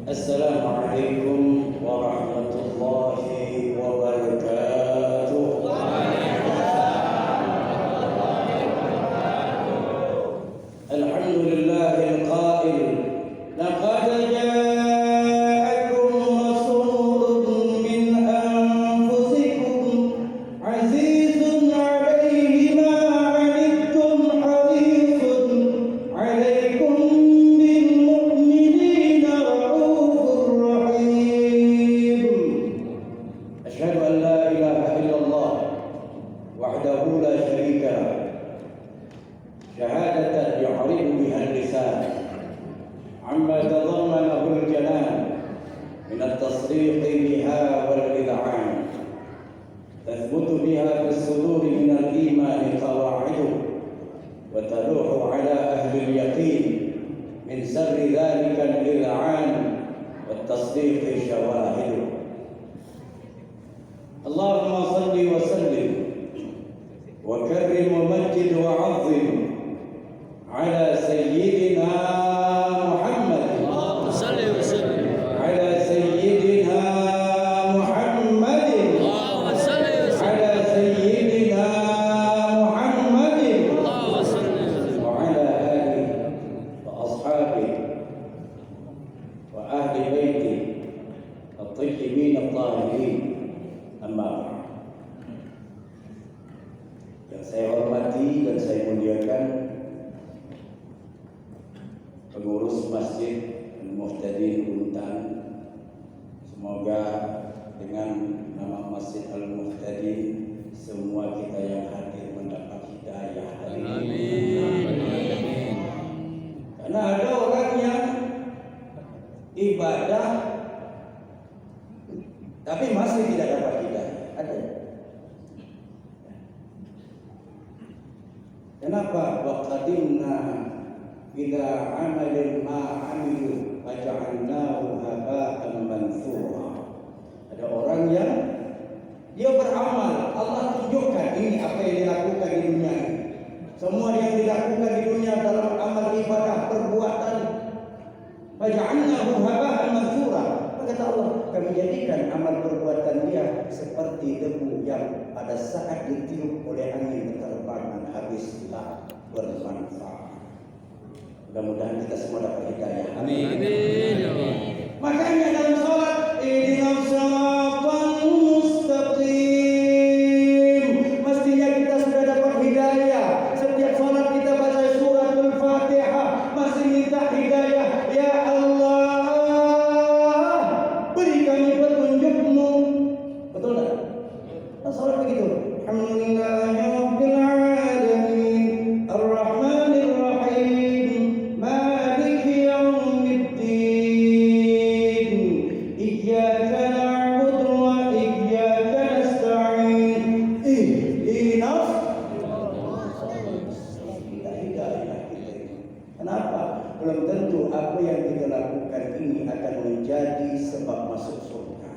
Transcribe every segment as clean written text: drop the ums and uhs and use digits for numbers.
Assalamualaikum warahmatullahi wabarakatuh. Alhamdulillahil qail laqad ja'akum rasulun min anfusikum azizun 'alaihi ma 'anittum harisun 'alaikum bil mu'minina ra'ufur rahim. Asyhadu an la ilaha illallah wahdahu la syarika lah شهادة يعرف بها اللسان عما تضمنه الجنان من التصديق بها والإذعان تثبت بها في الصدور من الإيمان قواعده وتلوح على أهل اليقين من سر ذلك الإذعان والتصديق شواهده. اللهم صل وسلم وكرم ومجد وعظم على سيدنا محمد اللهم صل وسلم على سيدنا محمد اللهم صل وسلم على سيدنا محمد اللهم صل وسلم وعلى آله وأصحابه وأهل بيته الطيبين الطاهرين. أما بعد. Yang saya hormati dan saya muliakan pengurus Masjid Al-Muhtadin Buntan, semoga dengan nama Masjid Al-Muhtadin semua kita yang hadir mendapat hidayah hari ini. Amin. Karena ada orang yang ibadah tapi masih tidak dapat hidayah. Ada. Kenapa? Waqadimna ila amalin ma amilu faja'alnahu haba'an manthura. Ada orang yang dia beramal, Allah tunjukkan ini apa yang dilakukan di dunia ini. Semua yang dilakukan di dunia dalam amal ibadah perbuatan, faja'alnahu haba'an manthura. Kata Allah, kami jadikan amal perbuatan dia seperti debu yang pada saat ditiup oleh angin berterbangan habis tak bermanfaat. Mudah-mudahan kita semua dapat hidayah. Amin. Amin. Makanya dalam salat ihdinas siratal mustaqim, mestinya kita sudah dapat hidayah. Setiap salat kita baca suratul Fatihah, masih minta hidayah. Ya Allah, beri kami petunjuk-Mu. Betul tak? Nah, salat begitu. Alhamdulillahirabbil alamin, arrahmanir rahim, maliki yaumiddin, iyyaka na'budu wa iyyaka nasta'in, ihdinas hidayah. Kenapa? Belum tentu apa yang kita lakukan ini akan menjadi sebab masuk surga.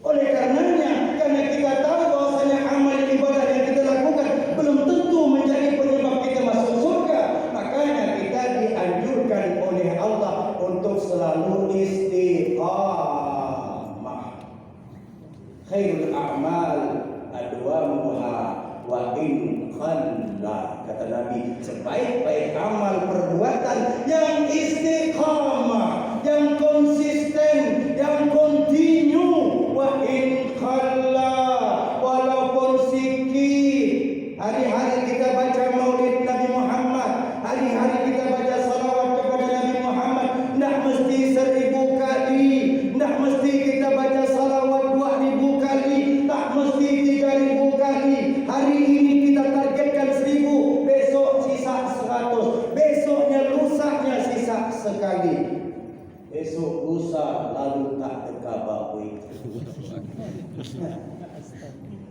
Oleh karenanya, karena kita tahu bahwasanya amal ibadah yang kita lakukan belum tentu menjadi penyebab kita masuk surga, makanya kita dianjurkan oleh Allah untuk selalu istiqamah. Khairul a'mal adwamuha wa in qalla. Kata Nabi, sebaik-baik amal perbuatan yang istiqamah, yang konsisten, yang kontinu. Wa in qalla, walaupun sikit. Hari-hari kita baca maulid Nabi Muhammad, hari-hari kita baca salawat kepada Nabi Muhammad, tidak mesti 1000 kali, tidak mesti kita baca salawat 2000 kali, tak mesti 3000 kali. Hari ini kita targetkan 1000, besok sisa 100, besoknya lusanya sisa sekali, besok lusa lalu tak dekabakui.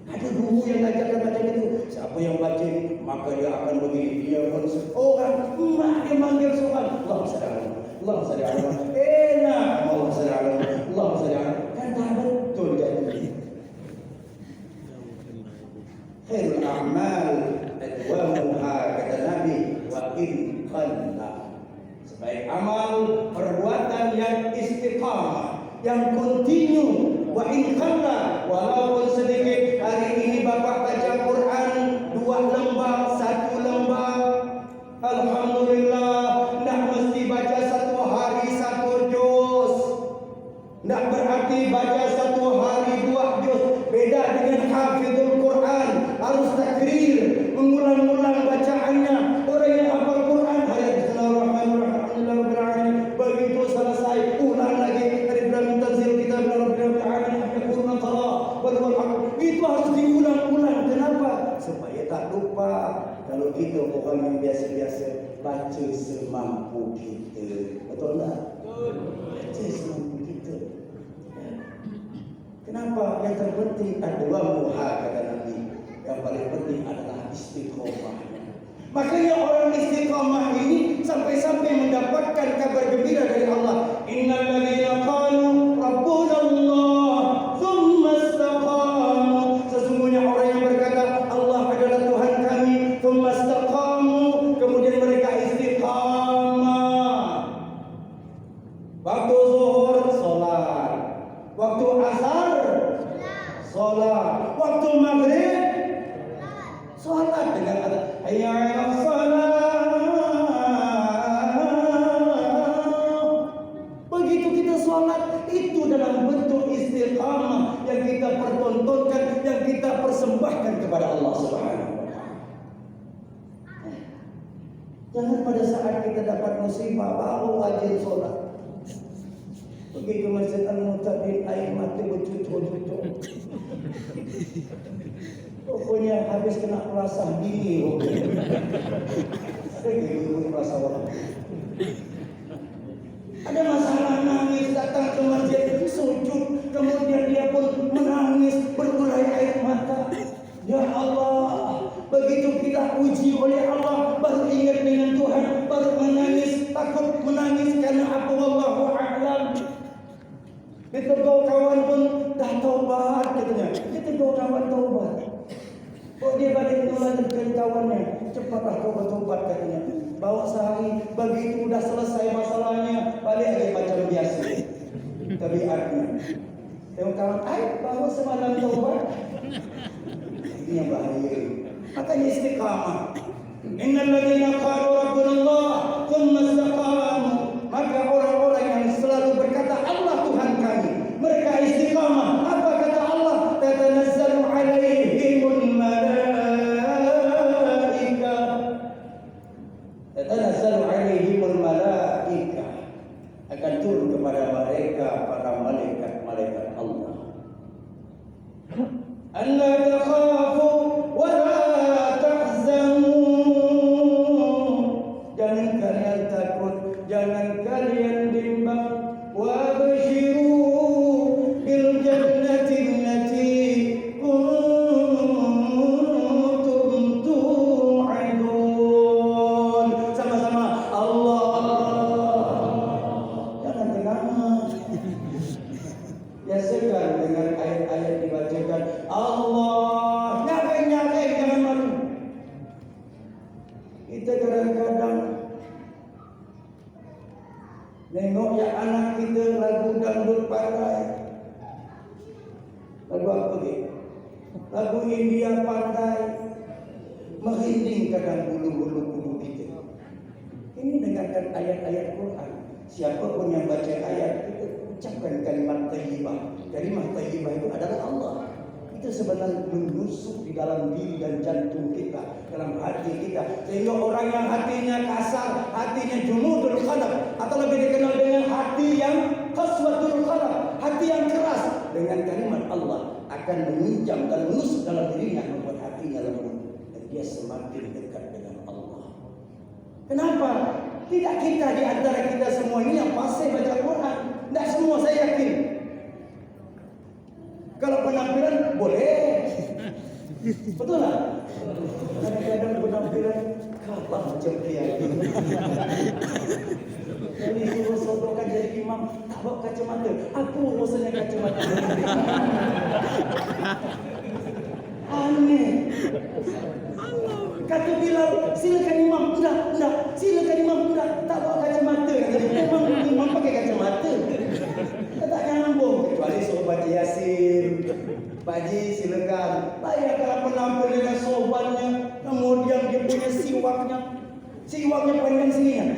Ada guru yang ajarkan macam itu. Siapa yang baca maka dia akan begini. Dia pun orang mak dia manggil Tuhan. Allah sallallahu, Allah sallallahu. Enak Allah sallallahu, Allah sallallahu. Kan tak betul jadi. Khairul a'mal adwamuha, kata Nabi, wa in qalla. baik amal perbuatan yang istiqamah, yang kontinu. Wa in khalla, walaupun sedikit. Hari ini Bapak baca Quran 2 lembar, 1 lembar, alhamdulillah. Tidak mesti baca 1 hari 1 juz. Tidak berarti baca 1 hari 2 juz. Beda dengan hafizul Quran, harus takrir, mengulang-ulang bacaannya. Orang yang hafal Quran, Bismillahirrahmanirrahim, begitu selesai ulang lagi. Itu harus diulang-ulang. Kenapa? Supaya tak lupa. Kalau kita orang yang biasa-biasa, baca semampu kita. Betul tak? Baca semampu kita. Kenapa? Yang terpenting adalah muha, kata Nabi. Yang paling penting adalah istiqomah. Makanya orang istiqomah ini sampai-sampai mendapatkan kabar gembira dari Allah. Innal ladzina qalu rabbuna Allah tsumma istaqamu. Sesungguhnya orang yang berkata Allah adalah Tuhan kami, tsumma istaqamu, kemudian mereka istiqamah. Waktu zuhur salat, waktu asar salat, waktu maghrib salat dengan hayya 'alas salat. Begitu kita salat, itu dalam bentuk istiqamah yang kita pertontonkan, yang kita persembahkan kepada Allah Subhanahu wa taala. Jangan pada saat kita dapat musibah baru rajin salat. Begitu masjid Al-Mu'tadin, air mati bercucur-cucur. Pokoknya habis kena perasaan dini. Begitu perasaan orang. Ada masalah, nangis, datang ke masjid, sujud, kemudian dia pun menangis, berurai air mata. Ya Allah, begitu kita uji oleh Allah, baru ingat dengan Tuhan, baru menangis, takut menangis karena apa, wallahu a'lam. Ditegur kawan pun dah taubat katanya. Ditegur kawan taubat. Oh, dia balik tulang dengan kawannya, cepatlah kau bertobat katanya. Bawa sehari, begitu dah selesai masalahnya, balik lagi macam biasa. Tabiatnya. Tengok kawan, baru semalam taubat. Ini yang bahaya. Makanya istiqamah. Innal ladzina qalu rabbuna Allah tsumma istaqamu. Maka orang-orang yang selalu berkata Allah Tuhan kami, mereka istiqamah. Apa kata Allah? Tatanazzalu alaihimul malaika. Tatanazzalu alaihimul malaika. Akan turun kepada mereka para malaikat-malaikat Allah. Alla takhafu wa la tahzanu. Jangan kalian takut, jangan kalian bimbang. Wa basyiru bil jannati allati kuntum tu'adun. Sama-sama Allah. Jangan dengar. Biasakan dengan ayat-ayat dibacakan Allah. Nyai, jangan malu. Kita kadang-kadang nengok ya anak kita lagu dangdut pandai. Lagu apa dia? Lagu India pandai. Merinding kadang bulu-bulu kudu kita. Ini dengarkan ayat-ayat Quran. Siapapun yang baca ayat, kita ucapkan kalimat thayyibah. Kalimat thayyibah itu adalah Allah. Itu sebenarnya menusuk di dalam diri dan jantung kita, dalam hati kita. Sehingga orang yang hatinya kasar, hatinya junudul qalb, atau lebih dikenal dengan hati yang qaswatul qalb, hati yang keras, dengan kalimat Allah akan menginjam dan menusuk dalam dirinya, membuat hatinya lembut dan dia semakin dekat dengan Allah. Kenapa? Tidak kita di antara kita semua ini yang fasih baca Quran. Tidak semua, saya yakin. Kalau penampilan boleh, betul tak? Kadang-kadang penampilan kalah macam dia. Jadi suruh sodokan jadi imam, tak bawa kacamata. Aku rasanya kacamata. Aneh. Kata Bilal, silakan imam. Enggak. Silakan imam. Enggak. Tak bawa kacamata. yang dia punya siwaknya panjang sini kan?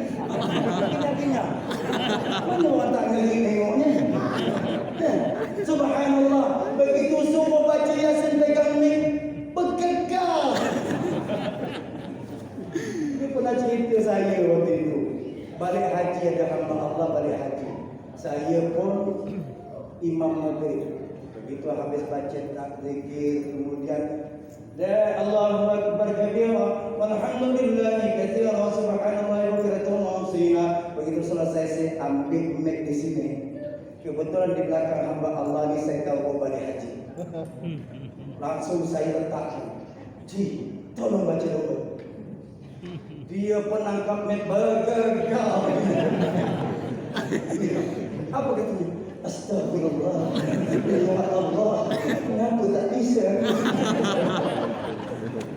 Tidak. Mana orang tak ngeri tengoknya? Subhanallah, begitu semua baca Yasin pegang mic, bergegar. Dia pernah cerita saya waktu itu. Balik haji, ada hamba Allah balik haji. Saya pun imam maghrib. Begitu habis baca zikir, kemudian la Allahu akbar kabira walhamdulillahi katsiran wa subhanallahi wa bihamdihi wa begitu selesai saya ambil mic di sini. Kebetulan di belakang hamba Allah ni saya tahu mau balik haji. Langsung saya letakkan. Ji, tolong baca dulu. Dia penangkap mic bergegar. Apa katanya? Astagfirullah. Ya Allah, kenapa tak bisa?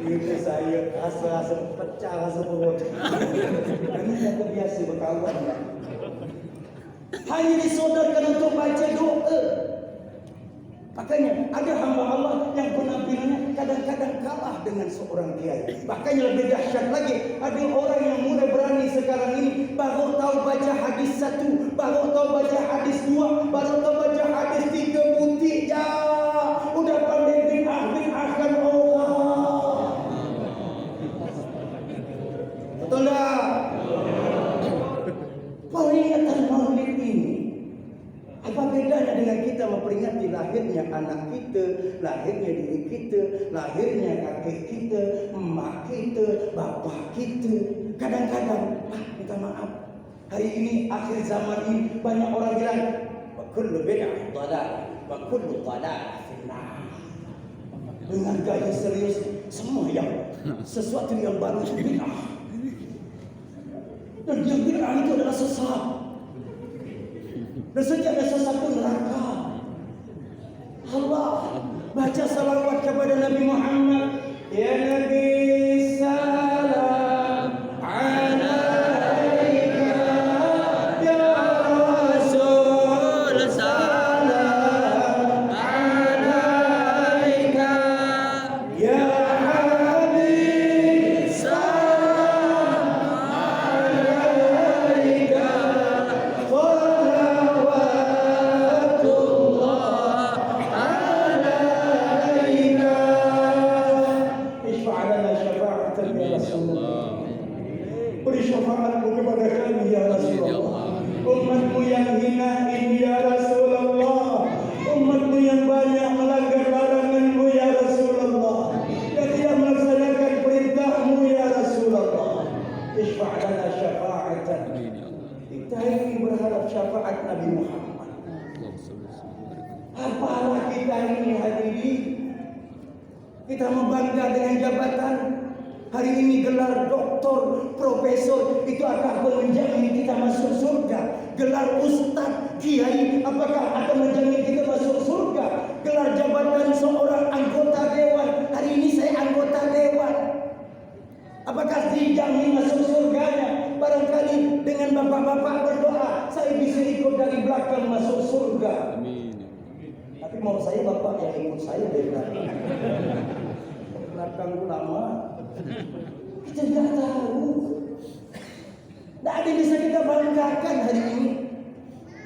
Itu saya rasa pecah rasa perut. Ini dah terbiasa berkawan. Hanya disodorkan untuk baca doa. Makanya ada hamba Allah yang penampilannya kadang-kadang kalah dengan seorang kiai. Makanya lebih dahsyat lagi, ada orang yang mulai berani sekarang ini baru tahu baca hadis 1, baru tahu baca hadis 2, baru tahu baca hadis 3 butik ya. Udah pandai bid'ahkan orang. Betul tak? Peringatan Maulid ini apa bedanya dengan kita memperingati lahirnya anak kita, lahirnya diri kita, lahirnya kakek kita, emak kita, bapak kita. Kadang-kadang, minta maaf, hari ini akhir zaman ini banyak orang bilang kullu bid'ah dhalalah wa kullu dhalalah finnar. Dengan gaya serius, semua yang sesuatu yang baru itu bid'ah. Dan yang bid'ah itu adalah sesat. Dan sejak sesat itu neraka. Allah baca salawat kepada Nabi Muhammad. Ya Nabi salam alaika, ya Rasul salam alaika, ya Habib salam alaika. Beri syafaatmu kepada kami ya Rasulullah. Umatmu yang hina ini ya Rasulullah. Umatmu yang banyak melanggar laranganmu ya Rasulullah, yang tidak melaksanakan perintahmu ya Rasulullah. Isfa'lana syafa'atan. Kita ini berharap syafaat Nabi Muhammad. Apalah kita ini hari ini? Kita membangga dengan jabatan. Hari ini gelar doktor, profesor itu akan menjamin kita masuk surga. Gelar ustaz, kiai apakah akan menjamin kita masuk surga? Gelar jabatan seorang anggota dewan. Hari ini saya anggota dewan. Apakah dijamin masuk surganya? Barangkali dengan bapak-bapak berdoa, saya bisa ikut dari belakang masuk surga. Amin. Tapi mau saya bapak yang ikut saya dari belakang. Belakang lama. Kita tidak tahu. Tidak ada yang bisa kita banggakan hari ini.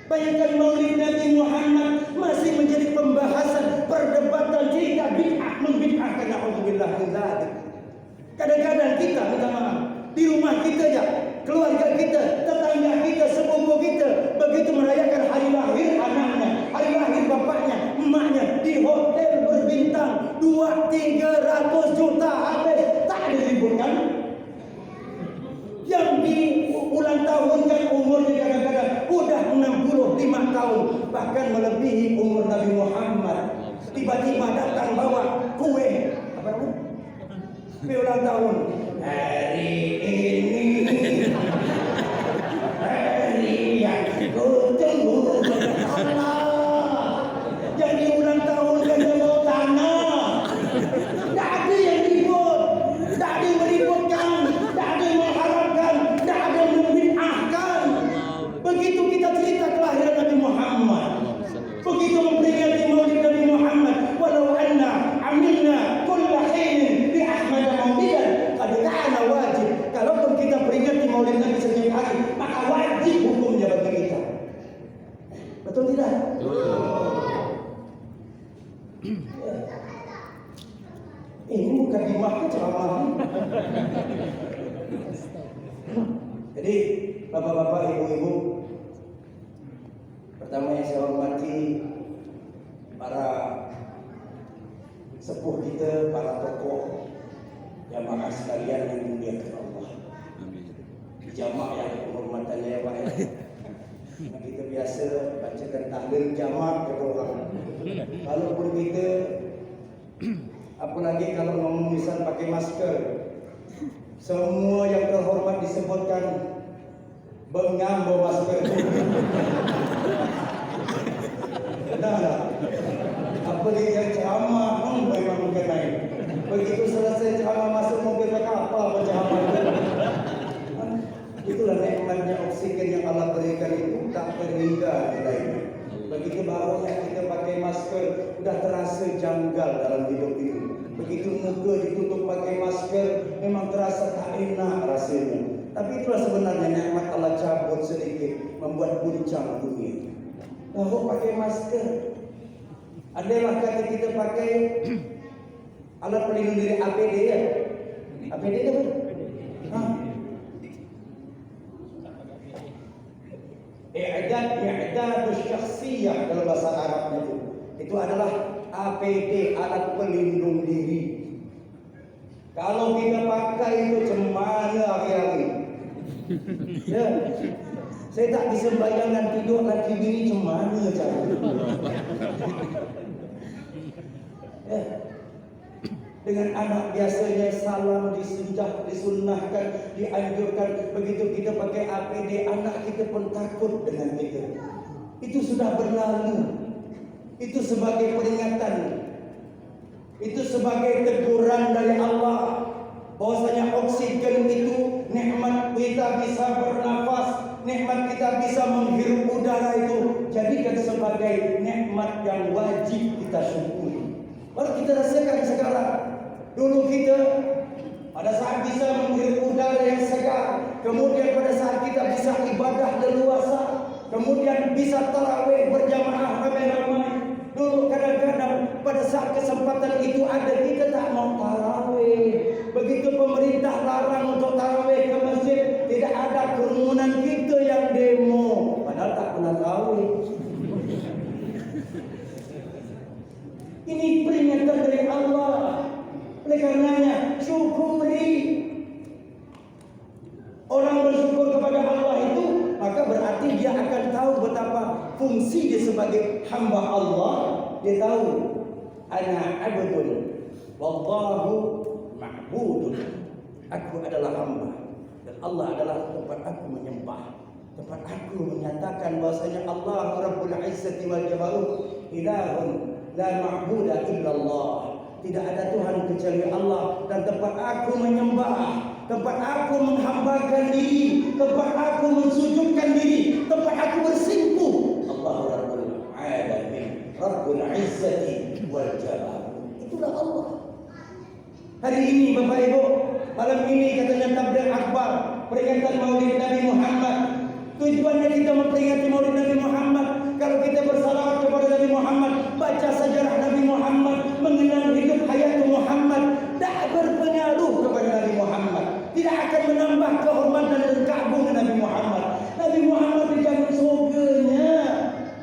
Bayangkan Maulid Nabi Muhammad masih menjadi pembahasan, perdebatan kita bid'ah membid'ahkan. Alhamdulillah. Kadang-kadang kita minta maaf di rumah kita ya, keluarga kita, tetangga kita, sepupu kita begitu merayakan hari lahir anaknya, hari lahir bapaknya, emaknya di hotel berbintang 200-300 juta habis, tak ada liburnya. Yang di ulang tahun kan umurnya kadang-kadang udah 65 tahun, bahkan melebihi umur Nabi Muhammad. Tiba-tiba datang bawa kue, apa namanya? Kue ulang tahun. Hari ini hari yang kutunggu Allah. Jadi ulang tahun kan mau tanah. Tak ada yang ribut, tak ada yang meributkan, tak ada yang mengharapkan, tak ada yang membid'ahkan. Begitu kita cerita kelahiran Nabi Muhammad, begitu memperingati Maulid Nabi Muhammad, walau anna amilna kulla hinin bi Ahmad maulidan qad Jadi bapak-bapak, ibu-ibu, pertama yang saya hormati para sepuh kita, para tokoh jamaah sekalian yang dimuliakan Allah. Jamaah yang kehormatannya yang baik. Kita biasa bacakan tahlil jamaah kepada orang. Kalaupun kita, apalagi kalau ngomong misal pakai masker, semua yang terhormat disebutkan bengang bawa masker. Benar tak? Apalagi yang ceramah, memang mengenai. Begitu selesai ceramah masuk mobil mereka, apa ceramah itu? Itulah nikmatnya oksigen yang Allah berikan itu tak terhingga nilainya. Begitu barunya kita pakai masker, sudah terasa janggal dalam hidup ini. Begitu muka ditutup pakai masker, memang terasa tak enak rasanya. Tapi itulah sebenarnya nikmat Allah cabut sedikit, membuat guncang dunia. Baru pakai masker. Adalah kata kita pakai alat pelindung diri APD ya? APD itu apa? I'dad syakhsiyah dalam bahasa Arabnya itu adalah APD, alat pelindung diri. Kalau kita pakai itu cemana hari-hari. Ya. Saya tak bisa bayangkan tidur laki bini cemana caranya. Ya. Dengan anak biasanya salam disunnahkan, dianjurkan. Begitu kita pakai APD, anak kita pun takut dengan kita. Itu sudah berlalu. Itu sebagai peringatan. Itu sebagai teguran dari Allah bahwasanya oksigen itu nikmat kita bisa bernafas, nikmat kita bisa menghirup udara itu. Jadikan sebagai nikmat yang wajib kita syukuri. Baru kita rasakan sekarang. Dulu kita pada saat bisa menghirup udara yang segar, kemudian pada saat kita bisa ibadah leluasa, kemudian bisa tarawih berjamaah ramai-ramai. Dulu kadang-kadang pada saat kesempatan itu ada, kita tak mau tarawih. Begitu pemerintah larang untuk tarawih ke masjid, tidak ada kerumunan kita yang demo, padahal tak pernah tarawih. Ini peringatan dari Allah. Oleh karenanya syukuri. Orang bersyukur kepada Allah itu, maka berarti dia akan tahu betapa fungsi dia sebagai hamba Allah. Dia tahu ana abdun wallahu ma'budun. Aku adalah hamba dan Allah adalah tempat aku menyembah. Tempat aku menyatakan bahwasanya Allah Rabbul Izzati wal Jabarut ilahun la ma'buda illallah. Tidak ada Tuhan kecuali Allah, dan tempat aku menyembah, tempat aku menghambakan diri, tempat aku mensujudkan diri, tempat aku bersimpuh Allah Rabbul Alamin, Rabbul Izzati wal Jabarut. Itulah Allah. Hari ini Bapak Ibu, malam ini katanya tabligh akbar, peringatan Maulid Nabi Muhammad. Tujuannya kita memperingati Maulid Nabi Muhammad. Kalau kita bersalawat kepada Nabi Muhammad, baca sejarah Nabi Muhammad, mengenal hidup hayat Muhammad, tak berpengaruh kepada Nabi Muhammad, tidak akan menambah kehormatan dan keagungan Nabi Muhammad. Nabi Muhammad dijamin surganya.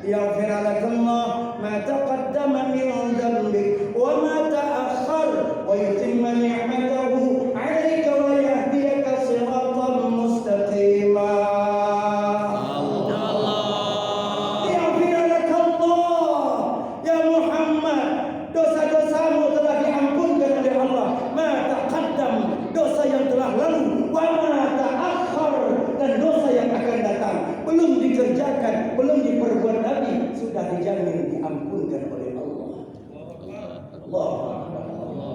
Yaghfir lakallah ma taqaddama min dhanbik wa ma ta'akhkhar wa yutimma ni'matahu 'alaika wa yahdiyaka siratan mustaqima. Belum dikerjakan, belum diperbuat Nabi, sudah dijamin diampunkan oleh Allah. Allah.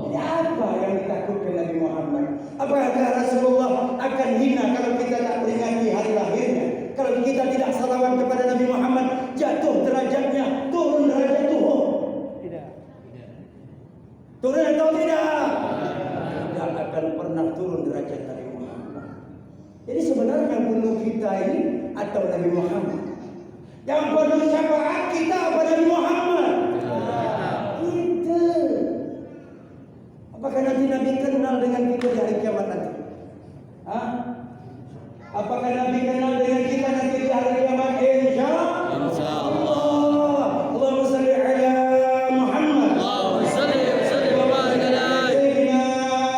Jadi apa yang ditakutkan Nabi Muhammad? Apakah Rasulullah akan hina kalau kita tak peringati hari lahirnya? Kalau kita tidak salawat kepada Nabi Muhammad, jatuh derajatnya, turun derajat Tuhan. Tidak. Turun atau tidak? Tidak akan pernah turun derajat Nabi Muhammad. Jadi sebenarnya yang perlu kita ini atau Nabi Muhammad. Yang perlu syafaat kita kepada Nabi Muhammad. Kita. Apakah nanti Nabi kenal dengan kita di hari kiamat nanti? Hah? Apakah Nabi kenal dengan kita nanti di hari kiamat? Insyaallah. Allahumma salli ala Muhammad. Allahumma salli wa sallim wa barik alaihi. Sayyidina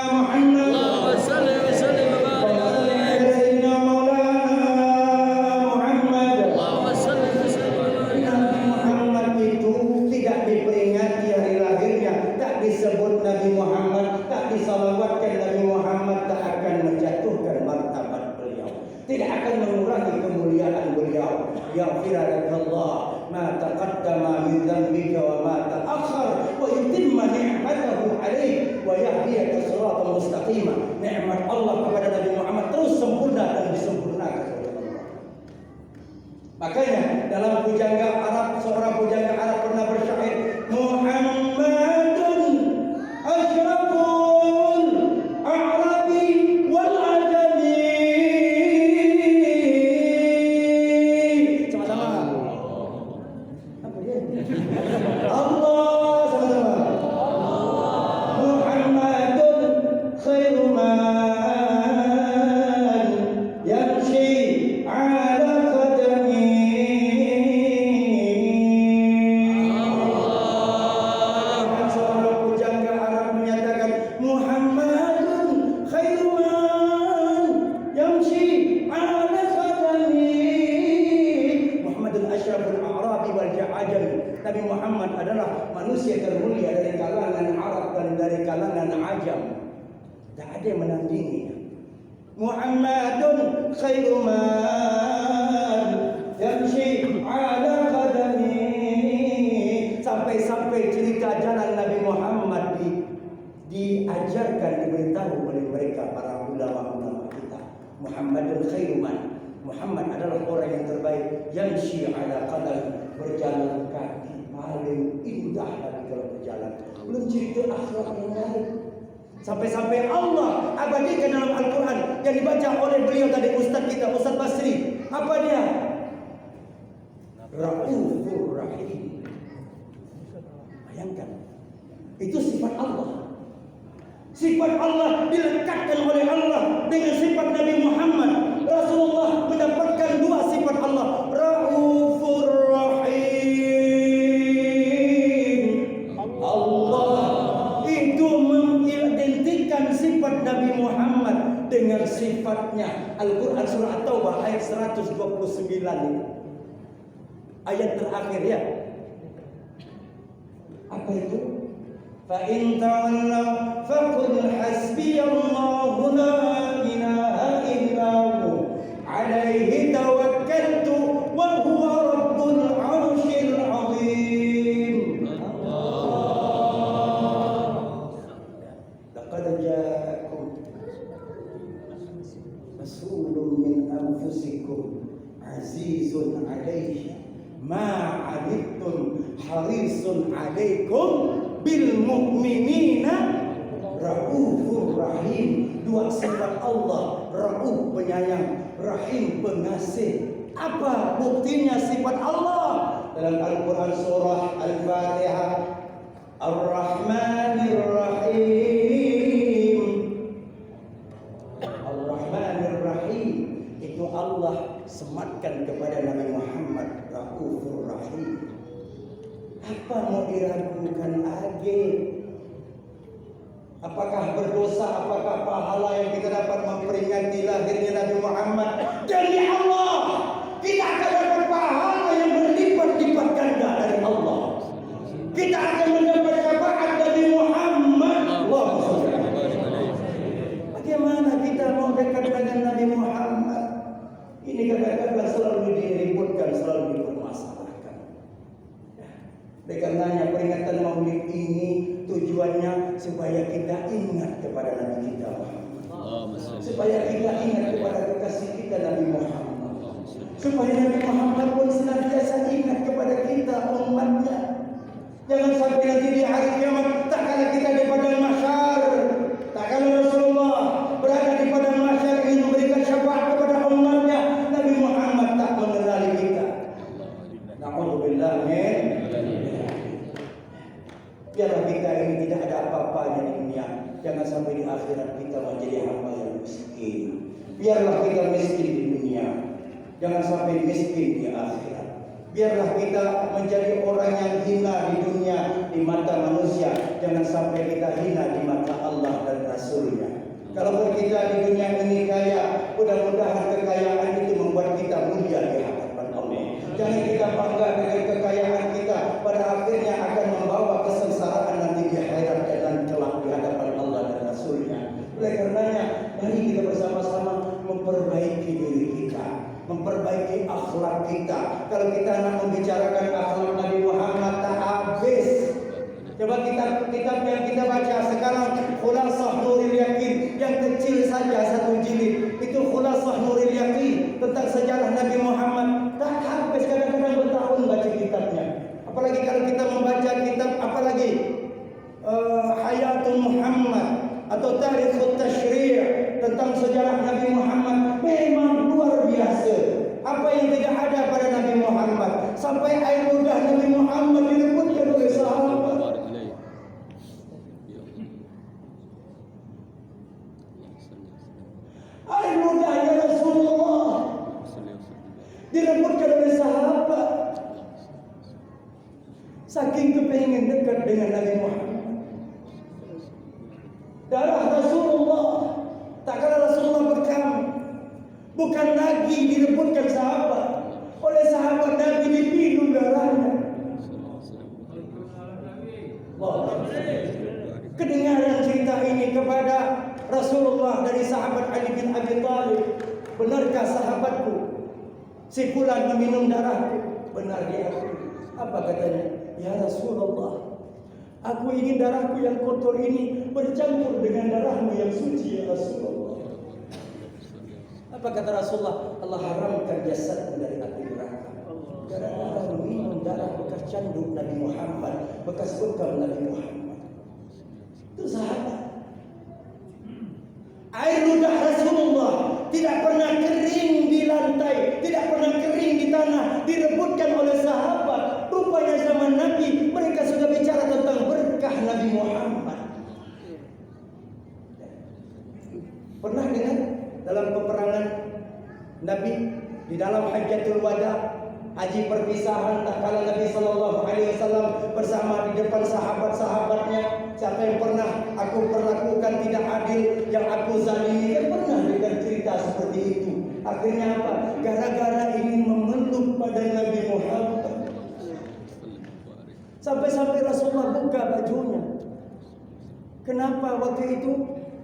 Muhammad. Allahumma salli wa sallim wa barik alaihi. Sayyidina Maulana Muhammad. Allahumma salli wa sallim wa barik Nabi Muhammad itu tidak diperingati hari lahirnya, tak disebut Nabi Muhammad, tak disalawatkan Nabi Muhammad, tak akan menjatuhkan martabat beliau, tidak akan mengurangi kemuliaan beliau. Yaghfirullah ma taqaddama min dhanbika wa ma ta'akhkhar wa yutimma ni'matahu 'alaik wa yahdiyaka siratan mustaqima. Nikmat Allah kepada Nabi Muhammad terus sempurna dan disempurnakan. Makanya dalam pujangga Arab, seorang pujangga Arab pernah bersyair, Muhammadun asyraful a'rabi wal ajami. Sama-sama. Apa dia? Allah, sama-sama. Muhammadun khairu man yamshi ala qadami. Seorang pujangga Arab menyatakan, Muhammadun khairu man yamshi ala qadami. Muhammadun asyraful a'rabi wal ajami. Nabi Muhammad adalah manusia termulia dari kalangan Arab dan dari kalangan Ajam. Tak ada yang menandinginya. Muhammadun khairu man yamshi ala qadami. Sampai-sampai cerita jalan Nabi Muhammad diajarkan, diberitahu oleh mereka para ulama-ulama kita. Muhammadun khairu man. Muhammad adalah orang yang terbaik. Yamshi ala qadami, berjalan kaki paling indah lagi kalau berjalan. Belum cerita akhlak yang lain. Sampai-sampai Allah abadikan dalam Al-Quran yang dibaca oleh beliau tadi, Ustaz kita, Ustaz Basri. Apa dia? Raufur Rahim. Bayangkan, itu sifat Allah. Sifat Allah dilekatkan oleh Allah dengan sifat Nabi Muhammad. Rasulullah mendapatkan dua sifat Allah, Raufur Rahim. Allah itu mengidentikan sifat Nabi Muhammad dengan sifatnya. Al-Quran surah At-Taubah ayat 129 ini. Ayat terakhir ya. Apa itu? Fa in tawallaw faqul hasbiyallahu la ilaha illa hu alaihi tawakkaltu wa huwa rabbul arsyil azim. Laqad ja'akum rasulun min anfusikum azizun alaihi ma 'anittum harisun 'alaikum bil mu'minina raufur rahim. Dua sifat Allah, Rauf penyayang, Rahim pengasih. Apa buktinya sifat Allah? Dalam Al-Quran surah Al-Fatihah, Ar-Rahmanir Rahim. Ar-Rahmanir Rahim itu Allah sematkan kepada Nabi Muhammad, Raufur Rahim. Apa mau diragukan lagi? Apakah berdosa, apakah pahala yang kita dapat memperingati lahirnya Nabi Muhammad? Demi Allah, kita akan dapat pahala yang berlipat-lipat ganda dari Allah. Kita akan mendapat syafaat Nabi Muhammad. Bagaimana kita mau dekat dengan Nabi Muhammad? Ini kadang-kadang selalu diributkan, selalu dipermasalahkan. Oleh karenanya peringatan Maulid ini tujuannya supaya kita ingat kepada Nabi kita Muhammad, supaya kita ingat kepada kekasih kita Nabi Muhammad, supaya Nabi Muhammad pun senantiasa ingat kepada kita umatnya. Jangan sampai nanti di hari kiamat, tak kala kita di padang mahsyar, tak kala Rasulullah berada di padang mahsyar ingin memberikan syafaat kepada umatnya, Nabi Muhammad tak mengenali kita. Na'udzubillah min. Biarlah kita ini tidak ada apa-apanya di dunia. Biarlah kita miskin di dunia, jangan sampai miskin di akhirat. Biarlah kita menjadi orang yang hina di dunia di mata manusia, jangan sampai kita hina di mata Allah dan Rasulnya. Kalau kita di dunia ini kaya, mudah-mudahan kekayaan itu membuat kita mulia di hadapan Allah. Jangan kita bangga dengan kekayaan kita, pada akhirnya akan membawa kesengsaraan nanti di akhirat dan kelak di hadapan Allah dan Rasulnya. Oleh karenanya, mari kita bersama-sama memperbaiki diri kita, memperbaiki akhlak kita. Kalau kita nak membicarakan akhlak Nabi Muhammad tak habis. Coba kitab yang kita baca sekarang, Khulasah Nuril Yakin, yang kecil saja satu jilid, itu Khulasah Nuril Yakin tentang sejarah Nabi Muhammad. Tak habis, kadang-kadang bertahun baca kitabnya. Apalagi kalau kita membaca kitab, apalagi Hayatul Muhammad atau Tarikhut Tashri' tentang sejarah Nabi Muhammad, memang luar biasa. Apa yang tidak ada pada Nabi Muhammad, sampai air ludah Nabi Muhammad direbutkan oleh sahabat. Air ludahnya Rasulullah direbutkan oleh sahabat. Saking kepengen dekat dengan Nabi Muhammad. Darah Rasulullah, tak kala Rasulullah bekam, bukan lagi direbutkan sahabat. Oleh sahabat Nabi dipinum darahnya. Kedengaran cerita ini kepada Rasulullah dari sahabat Ali bin Abi Thalib. Benarkah sahabatku si fulan meminum darahku? Benar dia. Apa katanya? Ya Rasulullah, aku ingin darahku yang kotor ini bercampur dengan darahmu yang suci ya Rasulullah. Apa kata Rasulullah? Allah haramkan jasadmu dari api neraka. Gara-gara minum darah bekas canduk Nabi Muhammad, bekas bekam Nabi Muhammad. Itu sahabat. Air ludah Rasulullah tidak pernah kering di lantai, tidak pernah kering di tanah, direbutkan oleh sahabat. Rupanya zaman Nabi mereka sudah bicara tentang berkah Nabi Muhammad. Pernah dengar dalam peperangan Nabi di dalam Hajjatul Wada, haji perpisahan, tak kala Nabi SAW bersama di depan sahabat-sahabatnya, siapa yang pernah aku perlakukan tidak adil, yang aku zalimi, kan pernah dengar cerita seperti itu. Akhirnya apa? Gara-gara ingin memeluk badan Nabi Muhammad, sampai-sampai Rasulullah buka bajunya. Kenapa waktu itu?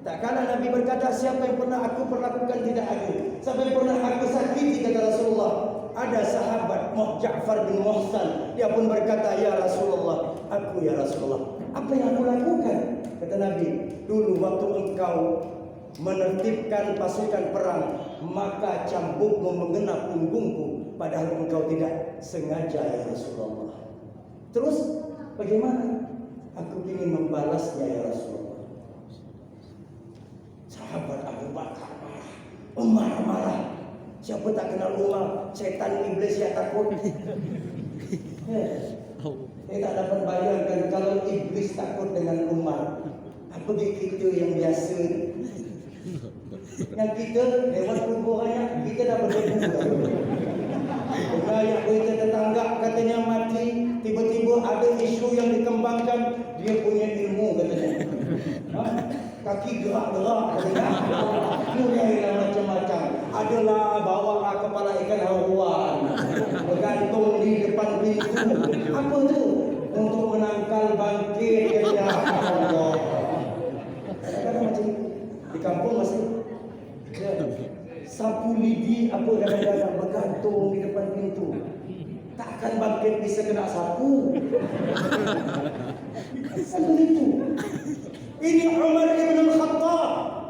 Tak kala Nabi berkata, siapa yang pernah aku perlakukan tidak adil, siapa yang pernah aku sakiti, kata Rasulullah. Ada sahabat Ja'far bin Muhsan, dia pun berkata, ya Rasulullah, aku ya Rasulullah, apa yang aku lakukan? Kata Nabi, dulu waktu engkau menertibkan pasukan perang, maka cambukmu mengena punggungku, padahal engkau tidak sengaja ya Rasulullah. Terus bagaimana? Aku ingin membalasnya ya Rasulullah. Sahabat Abu Bakar marah, Umar marah. Siapa tak kenal Umar? Setan iblis yang takut. Saya tak dapat bayangkan kalau iblis takut dengan Umar. Apa kita yang biasa? Yang kita lewat kuburannya, kita dah berdebu. Banyak berita tetangga katanya mati, tiba-tiba ada isu yang dikembangkan, dia punya ilmu katanya. Kaki gerak-gerak, mulailah macam-macam. Adalah bawa kepala ikan haruan, bergantung di depan pintu. Apa tu? Untuk menangkal bangkit ya Allah. Kadang-kadang macam di kampung masih sapu lidi apa kadang-kadang bergantung di depan pintu. Takkan bangkit bisa kena sapu. Kan begitu. Ini Umar bin Al-Khattab,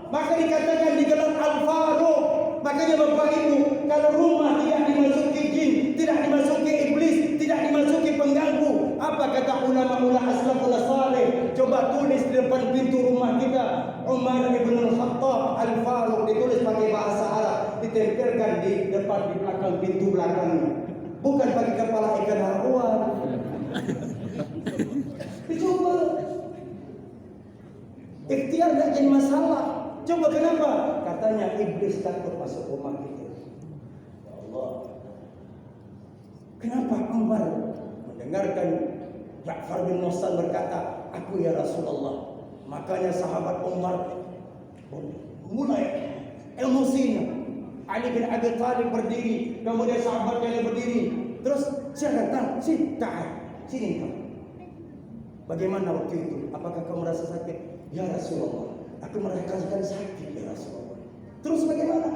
maka dikatakan digelar Al-Faruq. Makanya Bapak Ibu, kalau rumah tidak dimasuki jin, tidak dimasuki iblis, tidak dimasuki pengganggu, apa kata ulama-ulama as-salafus saleh? Coba tulis di depan pintu rumah kita, Umar bin Al-Khattab Al-Faruq, ditulis pakai bahasa Arab, ditempelkan di depan, di belakang pintu belakangnya. Bukan pakai kepala ikan haruan. Dicoba. Ikhtiar tak jadi masalah. Coba kenapa? Katanya iblis takut masuk rumah kita. Ya Allah. Kenapa Umar mendengarkan Ja'far bin Nusan berkata, aku ya Rasulullah. Makanya sahabat Umar mulai emosinya. Ali bin Abi Thalib berdiri, kemudian sahabat yang berdiri. Terus saya datang, sini kau. Bagaimana waktu itu? Apakah kau merasa sakit? Ya Rasulullah, aku merasakan sakit ya Rasulullah. Terus bagaimana?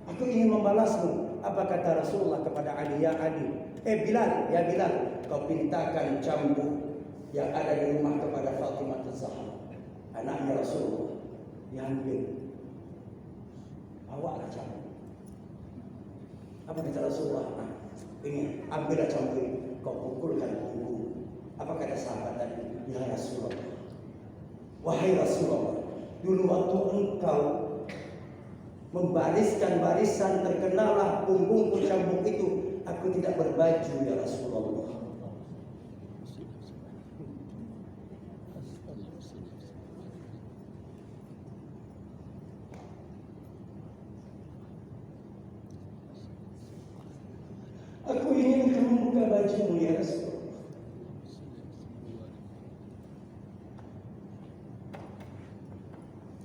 Aku ingin membalasmu. Apa kata Rasulullah kepada Ali? Ya Ali, Bilal, ya Bilal, kau pintakan cambuk yang ada di rumah kepada Fatimah Zahra, anaknya Rasulullah. Diambil, bawalah cambuk. Apa kata Rasulullah? Ini ambillah cambuk ini, kau pukulkan punggung. Apa kata sahabat tadi? Ya Rasulullah, wahai Rasulullah, dulu waktu engkau membariskan barisan terkenalah punggung cambuk itu, aku tidak berbaju ya Rasulullah. Aku ingin kamu membuka bajumu ya Rasulullah.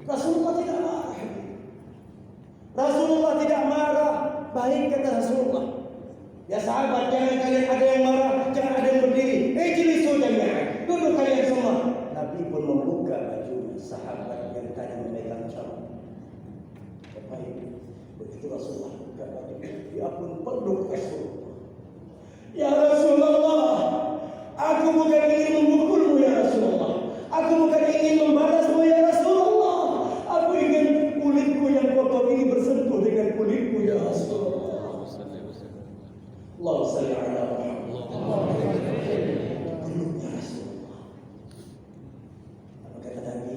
Rasulullah tidak marah. Rasulullah tidak marah. Baik kata Rasulullah. Ya sahabat, jangan kalian ada yang marah, jangan ada yang berdiri. Ijlisu jami'an, duduk kalian semua. Nabi pun membuka baju sahabat yang tadi memegang cambuk. Baik, begitu Rasulullah buka baju, dia pun peluk Rasulullah. Ya Rasulullah, aku bukan ingin memukulmu ya Rasulullah. Aku bukan ingin membalasmu ya Rasulullah. Aku ingin kulitku yang kotor ini bersentuh dengan kulitku ya Rasulullah. Allahumma shalli ala Muhammad. Peluknya Rasulullah. Apa kata Nabi?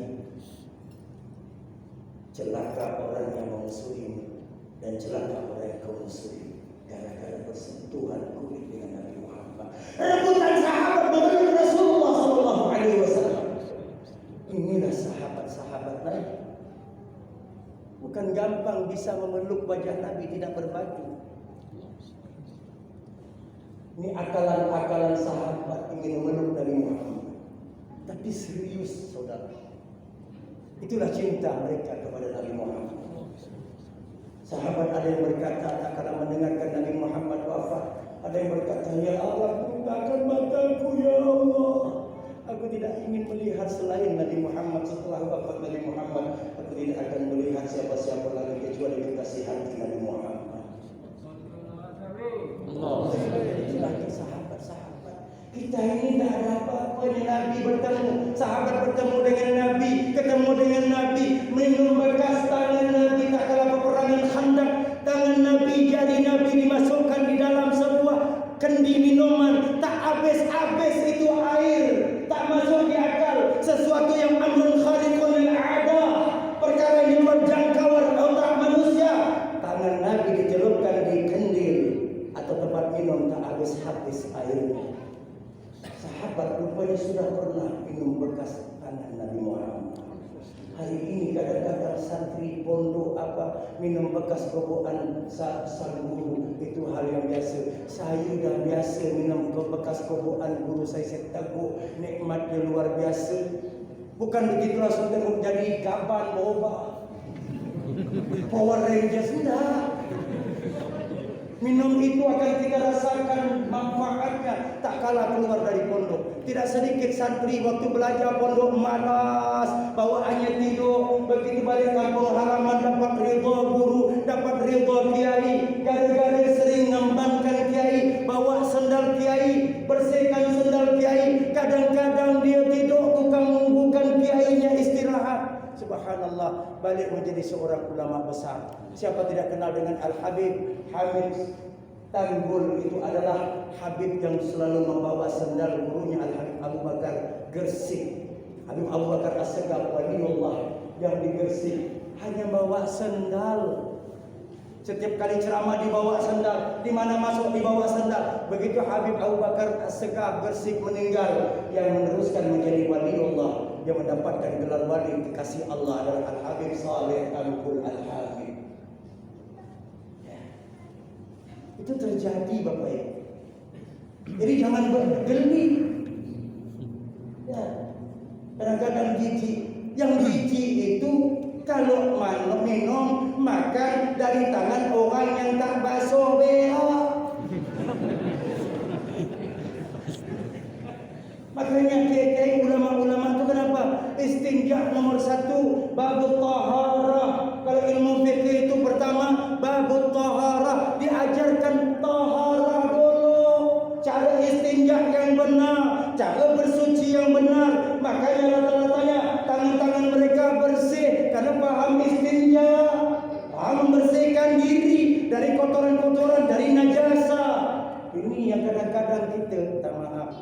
Celaka orang yang memusuhimu dan celaka orang yang kau musuhi gara-gara bersentuhan kulit dengan Nabi Muhammad. Rebutan sahabat memeluk Rasulullah sallallahu alaihi wasallam. Inilah sahabat-sahabat Nabi. Bukan gampang bisa memeluk wajah Nabi tidak berbaju. Ini akalan-akalan sahabat ingin memeluk Nabi Muhammad. Tapi serius saudara. Itulah cinta mereka kepada Nabi Muhammad. Sahabat ada yang berkata tak kala mendengarkan Nabi Muhammad wafat. Ada yang berkata, ya Allah, bukakan mataku ya Allah. Aku tidak ingin melihat selain Nabi Muhammad. Setelah wafat Nabi Muhammad, aku tidak akan melihat siapa-siapa lagi kecuali kekasih hati Nabi Muhammad. Itulah sahabat-sahabat. Kita ini tidak ada apa-apanya. Nabi bertemu, sahabat bertemu dengan Nabi, ketemu dengan Nabi, minum bekas tangan Nabi tak kala peperangan Khandaq. Tangan Nabi, jari Nabi dimasukkan di dalam sebuah kendi minuman. Tak habis-habis itu air, tak masuk di akal. Sesuatu yang amrun khariqun lil 'ada, perkara yang luar jangkauan otak manusia. Tangan Nabi dicelupkan di kendil atau tempat minum, tak habis-habis airnya. Sahabat rupanya sudah pernah minum bekas tangan Nabi Muhammad. Hari ini kadang-kadang santri pondok minum bekas kobokan sang guru, itu hal yang biasa. Saya dah biasa minum bekas kobokan guru saya teguh, nikmatnya luar biasa. Bukan begitu langsung tengok jadi gaban boba, Power Rangers, sudah. Minum itu akan kita rasakan manfaatnya tak kalah keluar dari pondok. Tidak sedikit santri waktu belajar pondok malas, bawaannya tidur. Begitu balik kampung halaman dapat ridha guru, dapat ridha kiai. Gara-gara sering ngembankan kiai, bawa sendal kiai, bersihkan sendal kiai. Kadang-kadang dia tidur, tukang nunggukan kiainya istirahat. Subhanallah, balik menjadi seorang ulama besar. Siapa tidak kenal dengan Al-Habib Hamid Tanggul? Itu adalah Habib yang selalu membawa sendal gurunya Al-Habib Abu Bakar Gersik. Habib Abu Bakar As-Segaf waliullah yang di Gersik hanya bawa sendal. Setiap kali ceramah dibawa sendal, di mana masuk dibawa sendal. Begitu Habib Abu Bakar As-Segaf Gersik meninggal, yang meneruskan menjadi waliullah yang mendapatkan gelar wali dikasih Allah adalah Al-Habib Saleh Al-Hafid. Ya. Itu terjadi Bapak Ibu. Jadi jangan bergeli. Ya. Kadang-kadang jijik. Yang jijik itu kalau minum makan dari tangan orang yang tak basuh beak. Makanya ulama-ulama itu kenapa? Istinja nomor 1, babut taharah. Kalau ilmu fikih itu pertama, babut taharah. Diajarkan taharah dulu. Cara istinja yang benar, cara bersuci yang benar. Makanya rata-ratanya tangan-tangan mereka bersih karena paham istinja, paham membersihkan diri dari kotoran-kotoran, dari najasa. Ini yang kadang-kadang kita, tak maaf,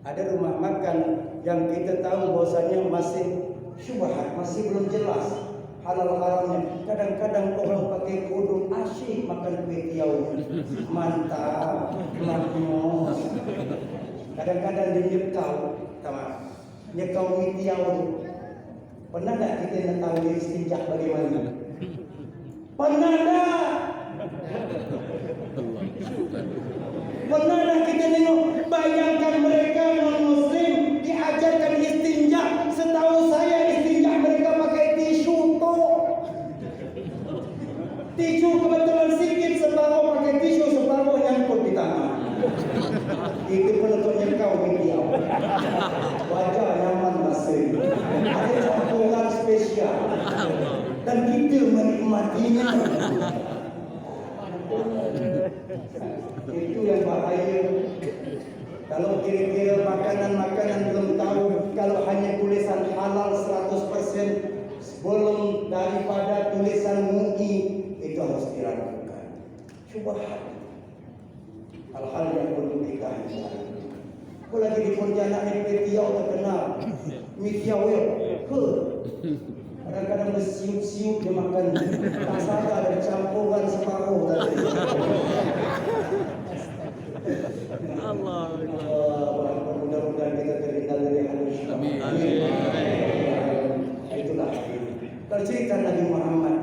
ada rumah makan yang kita tahu bahwasanya masih syubhat, masih belum jelas halal haramnya. Kadang-kadang orang pakai kerudung asyik makan kuih tiaw. Mantap, makmur. Kadang-kadang dia nyekau, sama nyekau kuih tiaw tu. Pernah tak kita nak tahu dia istinja bagaimana? Pernah tak? Pernah tak kita tengok? Bayangkan mereka non-muslim diajarkan istinja. Setahu saya istinja mereka pakai tisu tu. Tisu kebetulan sikit, separuh pakai tisu, separuh nyangkut di tangan. Itu pun untuk nyekau media. Wajah nyaman masih. Ada campuran spesial. Dan kita menikmatinya. Itu yang bahaya. Kalau kira-kira makanan-makanan belum tahu, kalau hanya tulisan halal 100% sebelum daripada tulisan MUI, itu harus diragukan. Syubhat. Hal-hal yang perlu kita hindari. Aku lagi di Pontianak ni tiaw terkenal. Mi tiaw ya. Kadang-kadang bersiup-siup dia makan. Tak sadar ada campuran separuh tadi. Allah. Mudah-mudahan kita terhindar dari hal ini. Amin. Itulah. Kalau cerita Nabi Muhammad,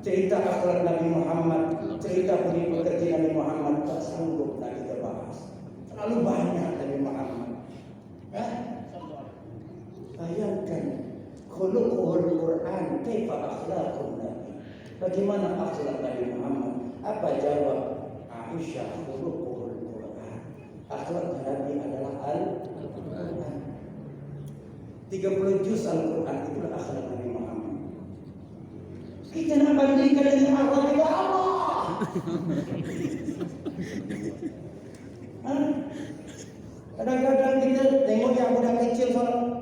cerita akhlak Nabi Muhammad, cerita budi pekerti Nabi Muhammad, tak sanggup nak kita bahas. Terlalu banyak Nabi Muhammad. Bayangkan khuluqul Quran, kaifa akhlaqun Nabi. Bagaimana akhlak Nabi Muhammad? Apa jawab Aisyah? Khuluqul Quran. Akhlak Nabi adalah Al-Quran. 30 juz Al-Quran itulah akhlak Nabi Muhammad. Kita nak bandingkan dengan akhlak kita Allah. Kadang-kadang kita tengok yang budak kecil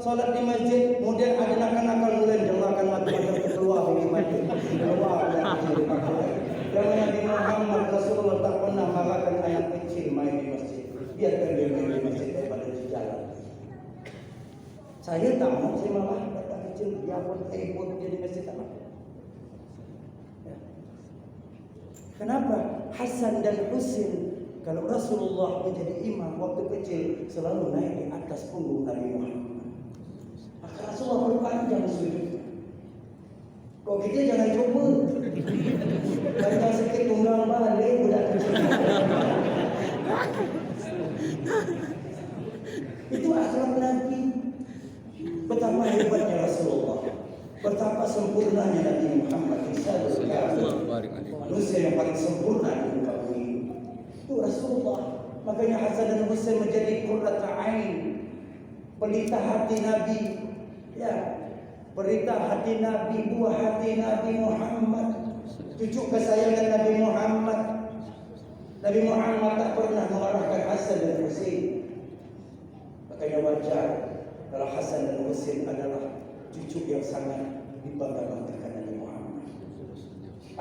solat di masjid, kemudian ada nakal-nakal mulai jemaahkan mata-mata keluar dari masjid. Keluar dari masjid. Karena Nabi Muhammad Rasulullah tak pernah marahkan anak kecil main di masjid. Biarkan dia main di masjid daripada di jalan. Saya tak mau saya marah anak kecil, dia pun ikut dia di masjid tak mau. Kenapa? Hasan dan Husain kalau Rasulullah menjadi imam waktu kecil selalu naik di atas punggung Nabi Muhammad. Maka Rasulullah berpanjang sujud. Kok kita jangan cuba. Banyak sikit tunggang balik budak kecil. Itu akhlak Nabi. Betapa hebatnya Rasulullah. Betapa sempurnanya Nabi Muhammad SAW. Manusia yang paling sempurna di muka bumi. Itu Rasulullah. Makanya Hasan dan Husain menjadi qurratu ain, pelita hati Nabi. Ya, pelita hati Nabi, buah hati Nabi Muhammad, cucu kesayangan Nabi Muhammad. Nabi Muhammad tak pernah mengarahkan Hasan dan Husain. Makanya wajar kalau Hasan dan Husain adalah cucu yang sangat dibangga-banggakan Nabi Muhammad.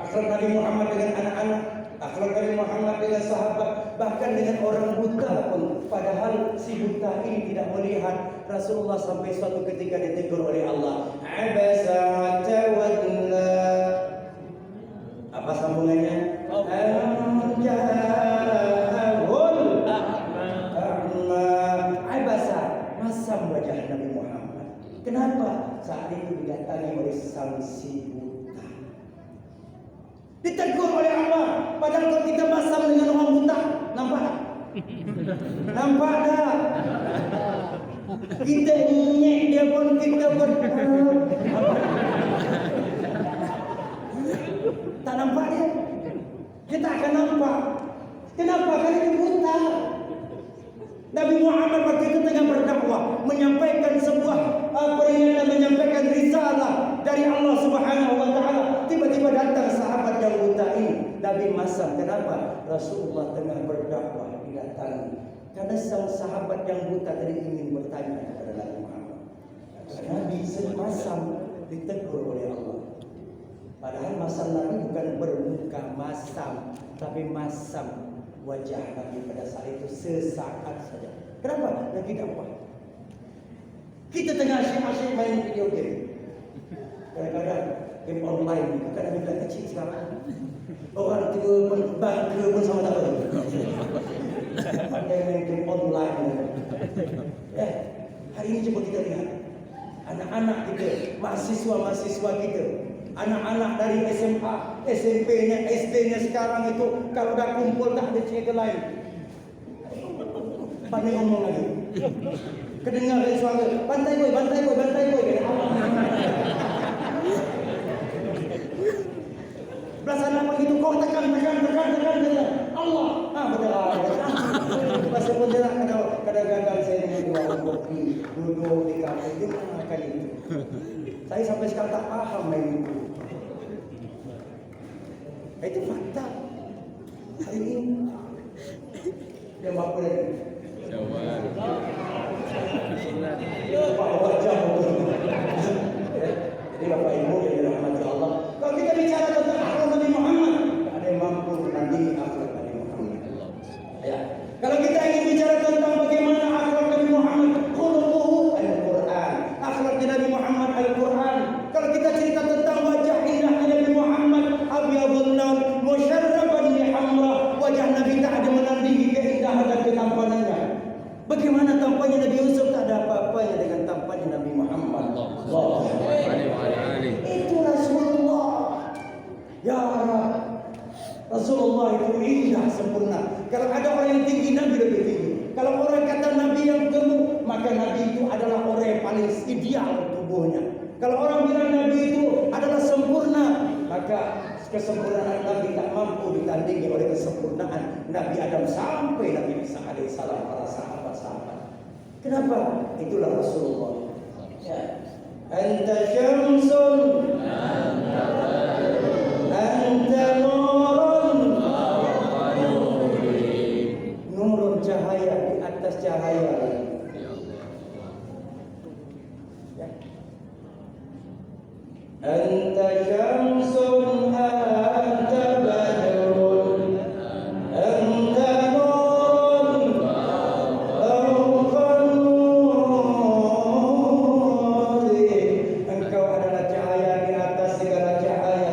Akhlak Nabi Muhammad dengan anak-anak, akhlak Nabi Muhammad dengan sahabat, bahkan dengan orang buta pun. Padahal si buta ini tidak melihat. Rasulullah sampai suatu ketika ditegur oleh Allah. Abasa wa tawalla. Apa sambungannya? Abasa, masam wajah Nabi Muhammad. Kenapa? Saat itu didatangi oleh sang si buta. Ditegur oleh Allah. Padahal kalau kita masam dengan orang buta, nampak? Nampak tak? Kita nyek dia pun kita pun tak nampak dia. Kita akan nampak. Kenapa? Karena dia buta. Nabi Muhammad waktu itu tengah berdakwah, menyampaikan sebuah peringatan, menyampaikan risalah dari Allah Subhanahu wa taala. Tiba-tiba datang sahabat yang buta ini. Nabi masam. Kenapa? Rasulullah tengah berdakwah didatangi. Karena sang sahabat yang buta tadi ingin bertanya kepada Nabi Muhammad. Nabi masam ditegur oleh Allah. Padahal masam Nabi bukan bermuka masam, tapi masam wajah Nabi pada saat itu sesaat saja. Kenapa? Lagi dakwah. Kita tengah asyik-asyik main video game. Kadang-kadang game online ni bukan ada budak kecil sekarang. Orang tua pun bangga pun sama tak tahu. Pandai main game online. Hari ini cuba kita lihat anak-anak kita, mahasiswa-mahasiswa kita, anak-anak dari SMA, SMP-nya, SD-nya sekarang itu kalau dah kumpul tak ada cerita lain. Pandai ngomong lagi. Kedengar dari suara, bantai boy, bantai boy, bantai boy. Belas anak begitu, kau tekan. Allah. Benar. Pasal pun dia kadang-kadang saya dengan dua orang kopi, duduk di kafe, dia makan itu. Saya sampai sekarang tak paham main itu. Itu fakta. Hari ini dia apa lagi? Pak wajah. Jadi Bapak Ibu yang dirahmati Allah, kalau kita bicara tentang akhlak Nabi Muhammad, tak ada yang mampu menandingi akhlak Nabi Muhammad. Ya. Kalau kita ingin bicara tentang bagaimana akhlak Nabi Muhammad, khuluquhu al-Quran. Akhlak Nabi Muhammad Al-Quran. Kalau kita cerita tentang wajah indah Nabi Muhammad, abyadun naun musyarraban li hamra. Wajah Nabi tak ada menandingi keindahan dan ketampanannya. Bagaimana tampannya Nabi Yusuf, tak ada apa-apanya dengan tampannya Nabi Muhammad. Itu Rasulullah. Ya Rabb. Rasulullah itu indah sempurna. Kalau ada orang yang tinggi, Nabi lebih tinggi. Kalau orang kata Nabi yang gemuk, maka Nabi itu adalah orang yang paling ideal tubuhnya. Kalau orang bilang Nabi itu adalah sempurna, maka kesempurnaan Nabi tak mampu ditandingi oleh kesempurnaan Nabi Adam sampai Nabi Isa alaihissalam, para sahabat-sahabat. Kenapa? Itulah Rasulullah. Ya. Anta syamsun, anta nurun, nurun cahaya di atas cahaya. Ya. Anta syamsun, anta badrun, anta nurun, fawqan nuri. Engkau adalah cahaya di atas segala cahaya.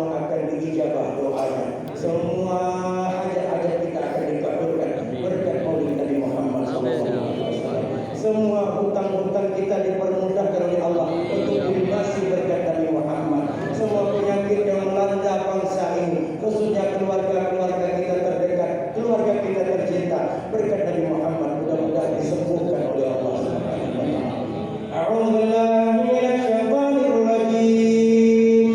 semua akan diijabah doanya. Semua hajat-hajat kita akan dikabulkan berkat Maulid Nabi Muhammad SAW. Semua hutang-hutang kita dipermudahkan oleh Allah untuk dilunasi berkat Nabi Muhammad. Semua penyakit yang melanda bangsa ini, khususnya keluarga-keluarga kita terdekat, keluarga kita tercinta, berkat Nabi Muhammad mudah-mudahan disembuhkan oleh Allah Subhanahu wa taala. A'udzubillahi minasyaitonir rajim.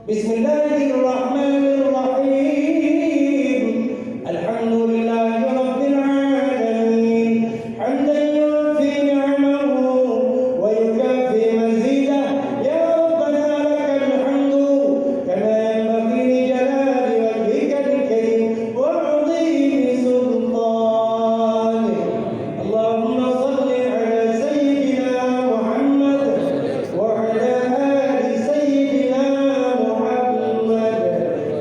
Bismillahirrahmanirrahim. Alhamdulillahi rabbil alamin. Hamdan yufi ni'amahu wa yukafi mazidah. Ya Rabbana lakal hamdu kama yanbaghi li jalali wajhikal karim wa 'azimi sultanik. Allahumma salli ala sayyidina Muhammad wa ala ali sayyidina Muhammad.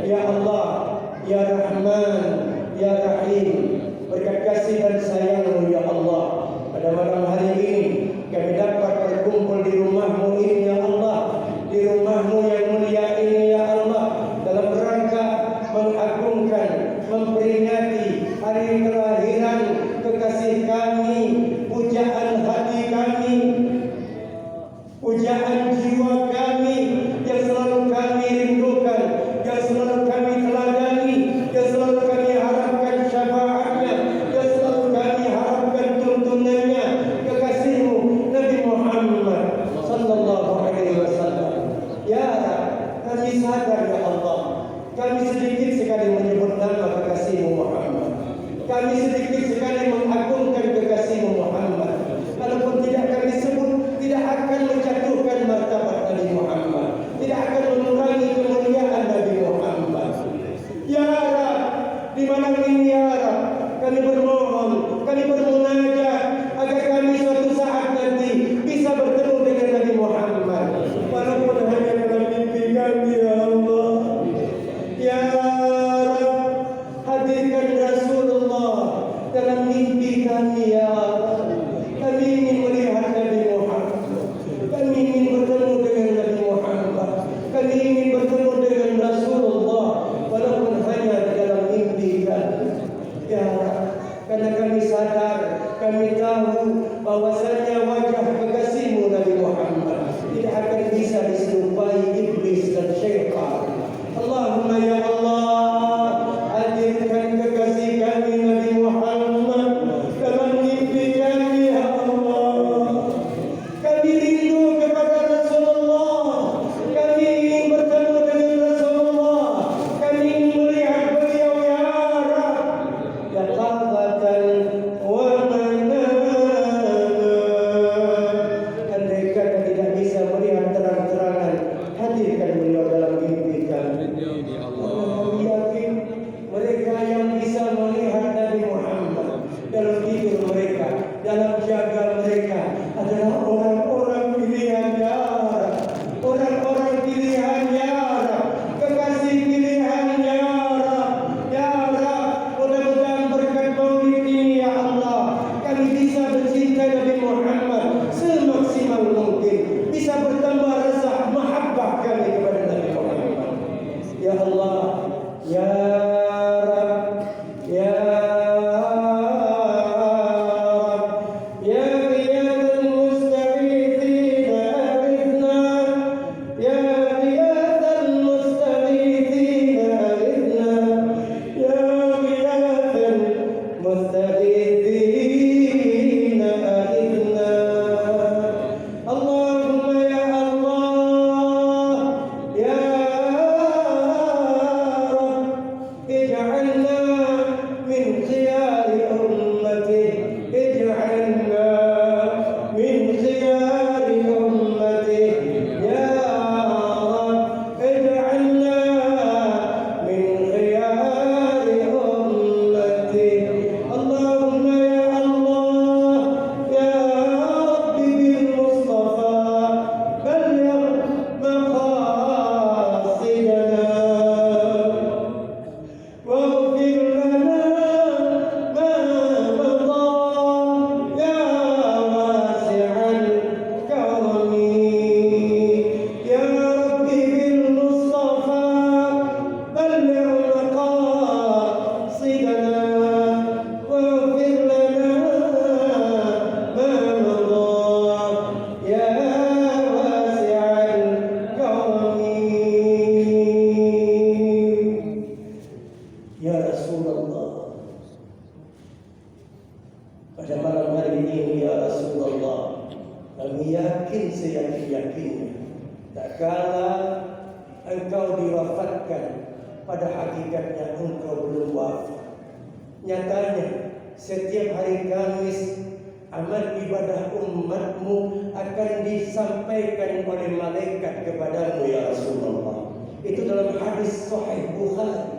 Ya Allah, Ya Rahman, Ya Rahim, berkat kasih dan sayang-Mu ya Allah, pada malam hari ini kami dapat berkumpul di rumah-Mu ini ya Allah, di rumah-Mu yang mulia ini ya Allah, dalam rangka mengagungkan, memperingati hari kelahiran kekasih kami, pujaan hati kami, pujaan jiwa kami yang selalu kami rindukan, yang selalu kami teladani, yang selalu kami harapkan syafaatnya, yang selalu kami harapkan tuntunannya, kekasih-Mu Nabi Muhammad sallallahu alaihi wasallam. Ya Rab, kami sadar ya Allah, kami sedikit sekali menyebut nama kekasih-Mu Muhammad. Kami sedikit sekali mengagungkan kekasih-Mu Muhammad. Kalaupun tidak kami sebut, tidak akan menjatuhkan martabat Nabi Muhammad, tidak akan mengurangi kemuliaan Nabi Muhammad. Ya Rab, di malam ini ya Rab, kami bermohon, kami bermunajat agar kami suatu saat nanti bisa bertemu dengan Nabi Muhammad, walaupun hanya dalam mimpi kami ya Allah. Ya Rab, hadirkan Rasulullah dalam mimpi kami ya Allah. Kami ingin melihat Nabi Muhammad, kami ingin bertemu dengan Nabi Muhammad, kami ingin bertemu dengan Rasulullah walaupun hanya dalam mimpi kami. Ya Rab, karena kami sadar, kami tahu bahwasanya wajah kekasih-Mu Nabi Muhammad tidak akan bisa diserupai iblis dan syaitan. Allahumma ya Allah, hadirkan kekasih kami Nabi Muhammad dalam mimpi kami ya Allah. Kami rindu kepada Rasulullah, kami ingin bertemu dengan Rasulullah, kami ingin melihat beliau ya Rab, yaqadatan wa manama. Andai kata tidak bisa melihat terang-terangan, hadirkan beliau dalam mimpi kami. Kami yakin mereka yang bisa melihat Nabi Muhammad dalam tidur mereka, dalam jaga mereka adalah orang-orang pilihan ya Rab, orang-orang pilihan ya Rab, kekasih pilihan ya Rab. Ya Rab, mudah-mudahan berkat Maulid ini ya Allah, kami bisa mencintai Nabi Muhammad semaksimal mungkin, bisa bertambah rasa mahabbah kami kepada Nabi Muhammad. Ya Allah, engkau diwafatkan, pada hakikatnya engkau belum wafat. Nyatanya setiap hari Kamis amal ibadah umatmu akan disampaikan oleh malaikat kepadamu ya Rasulullah. Itu dalam hadis Sahih Bukhari.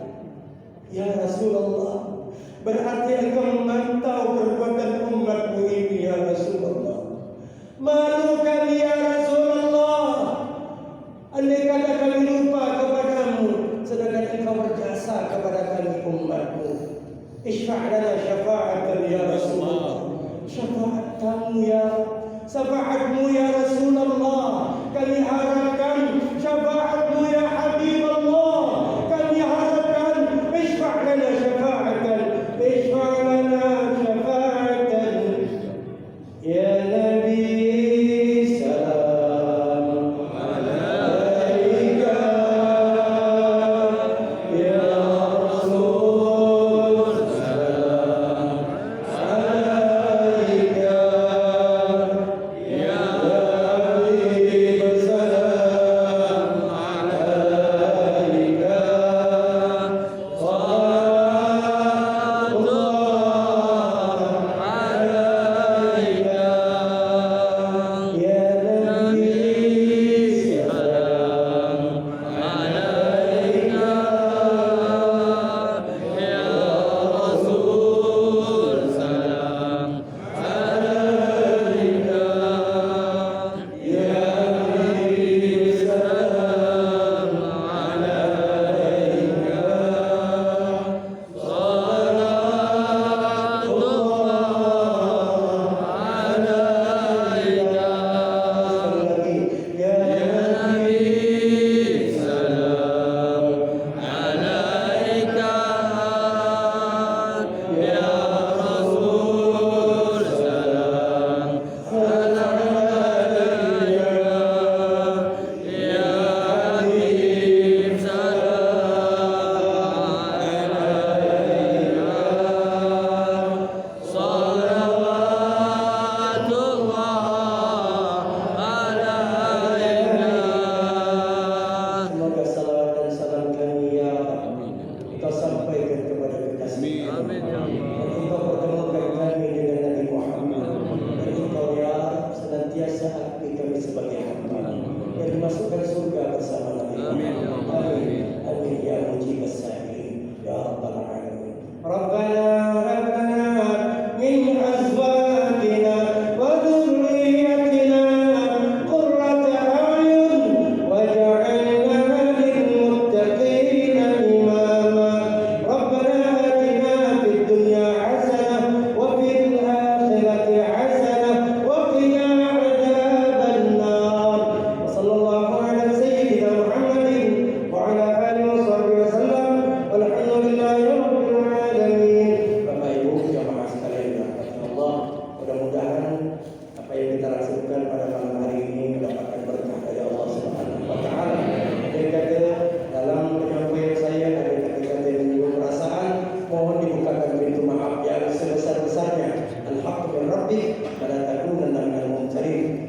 Ya Rasulullah, berarti engkau memantau perbuatan umatmu ini ya Rasulullah. Malu kami ya Rasulullah, andai kata kami lupa kepadamu, sedangkan engkau berjasa kepada kami umatmu. Isfa' lana syafa'atan ya Rasulullah. Syafaatmu ya Rasulullah. Kami harapkan syafaatmu ya Habibullah. Kami harapkan isfa' lana syafa'atan. Isfa' lana syafa'atan ya Nabi.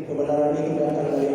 Kebenaran itu datang dari